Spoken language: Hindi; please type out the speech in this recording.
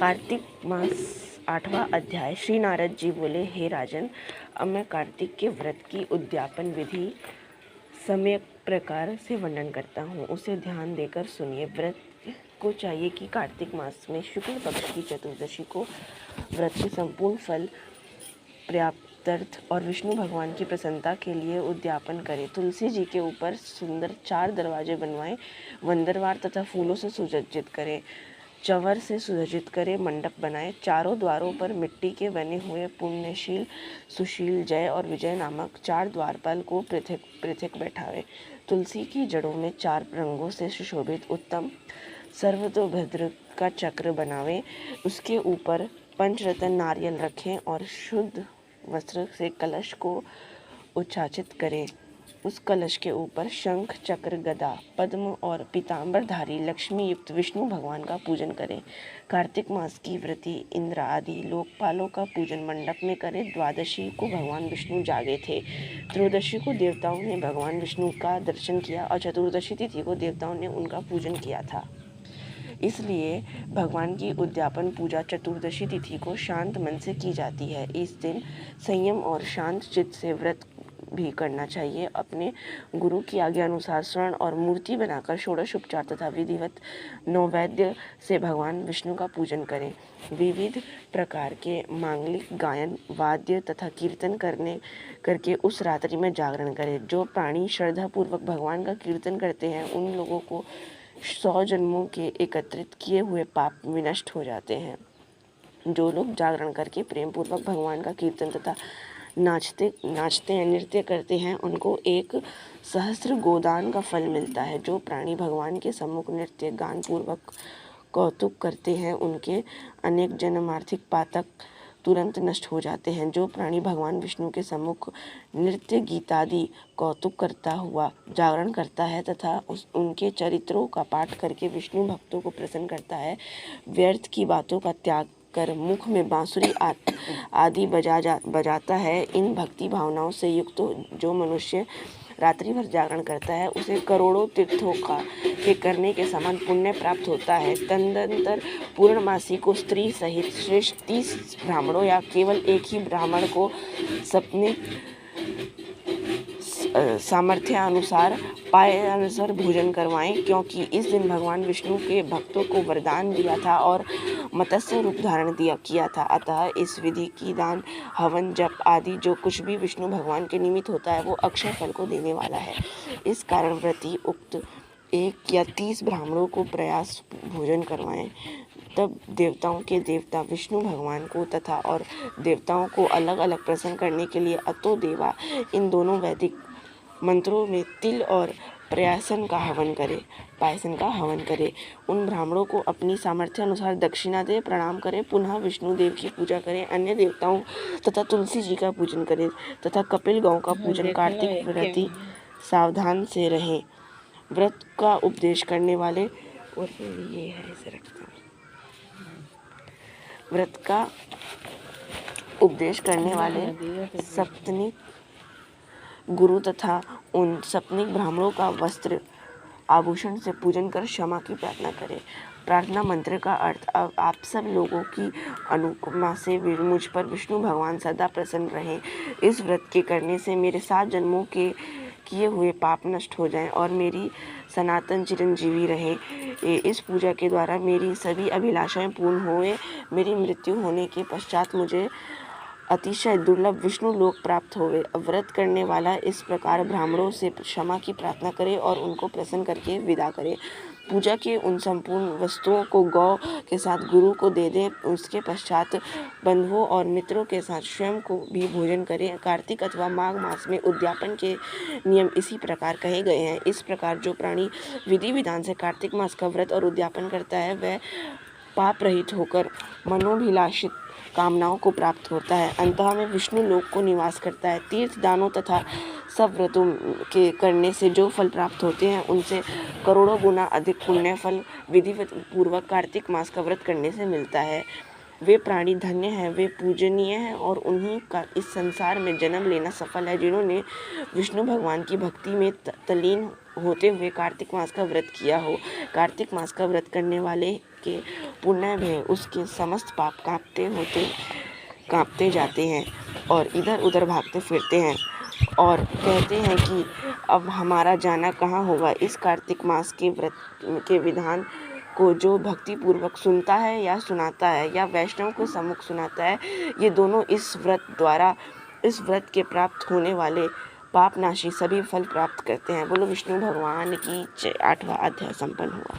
कार्तिक मास 8वां अध्याय। श्री नारद जी बोले, हे राजन, अब मैं कार्तिक के व्रत की उद्यापन विधि सम्यक प्रकार से वर्णन करता हूँ, उसे ध्यान देकर सुनिए। व्रत को चाहिए कि कार्तिक मास में शुक्ल पक्ष की चतुर्दशी को व्रत के संपूर्ण फल प्राप्त्यर्थ और विष्णु भगवान की प्रसन्नता के लिए उद्यापन करें। तुलसी जी के ऊपर सुंदर 4 दरवाजे बनवाएं, वंदरवार तथा फूलों से सुसज्जित करें, चंवर से सुसज्जित करें, मंडप बनाएं। चारों द्वारों पर मिट्टी के बने हुए पुण्यशील, सुशील, जय और विजय नामक 4 द्वारपाल को पृथक पृथक बैठावे। तुलसी की जड़ों में 4 रंगों से सुशोभित उत्तम सर्वतोभद्र का चक्र बनावें। उसके ऊपर पंचरत्न नारियल रखें और शुद्ध वस्त्र से कलश को उच्चाचित करें। उस कलश के ऊपर शंख, चक्र, गदा, पद्म और पीतांबरधारी लक्ष्मी युक्त विष्णु भगवान का पूजन करें। कार्तिक मास की व्रती इंद्र आदि लोकपालों का पूजन मंडप में करें। द्वादशी को भगवान विष्णु जागे थे, त्रयोदशी को देवताओं ने भगवान विष्णु का दर्शन किया और चतुर्दशी तिथि को देवताओं ने उनका पूजन किया था। इसलिए भगवान की उद्यापन पूजा चतुर्दशी तिथि को शांत मन से की जाती है। इस दिन संयम और शांत चित्त से व्रत भी करना चाहिए। अपने गुरु की आज्ञा अनुसार स्वर्ण और मूर्ति बनाकर षोडश उपचार तथा विधिवत नैवेद्य से भगवान विष्णु का पूजन करें। विविध प्रकार के मांगलिक गायन, वाद्य तथा कीर्तन करके उस रात्रि में जागरण करें। जो प्राणी श्रद्धापूर्वक भगवान का कीर्तन करते हैं, उन लोगों को 100 जन्मों के एकत्रित किए हुए पाप विनष्ट हो जाते हैं। जो लोग जागरण करके प्रेम पूर्वक भगवान का कीर्तन तथा नाचते हैं, नृत्य करते हैं, उनको 1 सहस्त्र गोदान का फल मिलता है। जो प्राणी भगवान के सम्मुख नृत्य गान पूर्वक कौतुक करते हैं, उनके अनेक जन्मार्थिक पातक तुरंत नष्ट हो जाते हैं। जो प्राणी भगवान विष्णु के सम्मुख नृत्य गीतादि कौतुक करता हुआ जागरण करता है तथा उनके चरित्रों का पाठ करके विष्णु भक्तों को प्रसन्न करता है, व्यर्थ की बातों का त्याग कर मुख में बांसुरी आदि बजाता है, इन भक्ति भावनाओं से युक्त जो मनुष्य रात्रि भर जागरण करता है, उसे करोड़ों तीर्थों के करने के समान पुण्य प्राप्त होता है। तदनंतर पूर्णमासी को स्त्री सहित श्रेष्ठ 30 ब्राह्मणों या केवल एक ही ब्राह्मण को अपने सामर्थ्यानुसार पायानुसार भोजन करवाएं, क्योंकि इस दिन भगवान विष्णु के भक्तों को वरदान दिया था और मत्स्य रूप धारण किया था। अतः इस विधि की दान, हवन, जप आदि जो कुछ भी विष्णु भगवान के निमित्त होता है, वो अक्षय फल को देने वाला है। इस कारण व्रती उक्त 1 या 30 ब्राह्मणों को प्रयास भोजन करवाएं। तब देवताओं के देवता विष्णु भगवान को तथा और देवताओं को अलग अलग प्रसन्न करने के लिए अतो देवा इन दोनों वैदिक मंत्रों में तिल और पायसन का हवन करे। उन ब्राह्मणों को अपनी सामर्थ्य अनुसार दक्षिणा दे प्रणाम करें। पुनः विष्णु देव की पूजा करें, अन्य देवताओं तथा तुलसी जी का पूजन करें तथा कपिल गौ का पूजन। कार्तिक व्रती सावधान से रहें। व्रत का उपदेश करने वाले और ये है इसे रखता हूँ। व्रत का उपदेश करने वाले सप्तनिक गुरु तथा उन सप्तनिक ब्राह्मणों का वस्त्र आभूषण से पूजन कर क्षमा की प्रार्थना करें। प्रार्थना मंत्र का अर्थ, अब आप सब लोगों की अनुकंपा से मुझ पर विष्णु भगवान सदा प्रसन्न रहें। इस व्रत के करने से मेरे 7 जन्मों के किए हुए पाप नष्ट हो जाएं और मेरी सनातन चिरंजीवी रहे। इस पूजा के द्वारा मेरी सभी अभिलाषाएं पूर्ण हुए। मेरी मृत्यु होने के पश्चात मुझे अतिशय दुर्लभ विष्णु लोक प्राप्त होवे। व्रत करने वाला इस प्रकार ब्राह्मणों से क्षमा की प्रार्थना करे और उनको प्रसन्न करके विदा करे। पूजा के उन संपूर्ण वस्तुओं को गौ के साथ गुरु को दे दें। उसके पश्चात बंधुओं और मित्रों के साथ स्वयं को भी भोजन करें। कार्तिक अथवा माघ मास में उद्यापन के नियम इसी प्रकार कहे गए हैं। इस प्रकार जो प्राणी विधि विधान से कार्तिक मास का व्रत और उद्यापन करता है, वह पाप रहित होकर मनोभिलाषित कामनाओं को प्राप्त होता है। अंतः में विष्णु लोक को निवास करता है। तीर्थ दानों तथा सब व्रतों के करने से जो फल प्राप्त होते हैं, उनसे करोड़ों गुना अधिक पुण्य फल विधि पूर्वक कार्तिक मास का व्रत करने से मिलता है। वे प्राणी धन्य हैं, वे पूजनीय हैं और उन्हीं का इस संसार में जन्म लेना सफल है जिन्होंने विष्णु भगवान की भक्ति में तल्लीन होते हुए कार्तिक मास का व्रत किया हो। कार्तिक मास का व्रत करने वाले के पुण्य में उसके समस्त पाप कांपते जाते हैं और इधर उधर भागते फिरते हैं और कहते हैं कि अब हमारा जाना कहाँ होगा। इस कार्तिक मास के व्रत के विधान को जो भक्ति पूर्वक सुनता है या सुनाता है या वैष्णव को सम्मुख सुनाता है, ये दोनों इस व्रत के प्राप्त होने वाले पापनाशी सभी फल प्राप्त करते हैं। बोलो विष्णु भगवान की जय। 8वां अध्याय संपन्न हुआ।